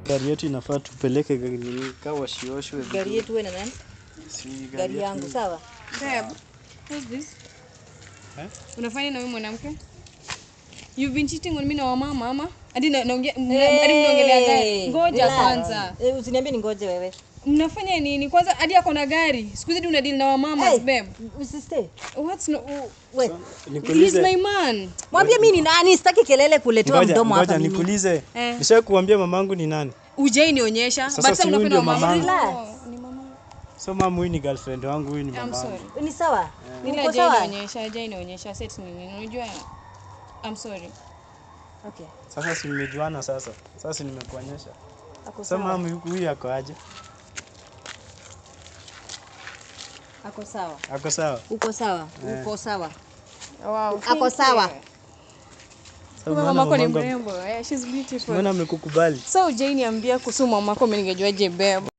Gari yetu inafaa tupeleke nini kawa shioshwe. Gari yetu wewe na nani? Si gari yangu sawa? Babe, who's this? Unafanya na wewe mwanamke? You've been cheating on me na mama mama. Hadi mnaongelea gari. Ngoja kwanza. Usiniambie ni ngoje wewe. Mnafanya nini? Kwanza hadi ako na gari. Siku hizi una deal na mama babe. Usistay. What's no wait. He's my man. Mwambie mimi ni nani? Sitaki kelele kuletewa mdomo hapa mimi. Ngoja nikuulize. Nishakuambia mamangu ni nani? Ujai nionyesha. Sasa unapenda mama. Ni mama. So mama huyu ni girlfriend wangu, huyu ni mama. I'm sorry. Ni sawa? Nila jai nionyesha set nini? Unajua I'm sorry. Okay. Sasa si mmejuana sasa. Sasa nimekuonyesha. Sasa mama huyu ako aje? Ako sawa. Ako sawa. Uko sawa. Uko sawa. Wow. Ako sawa. Mama yako ni mrembo. She's beautiful. Mbona amekukubali? So ujai niambia kuhusu mama yako, mimi ningejua je babe.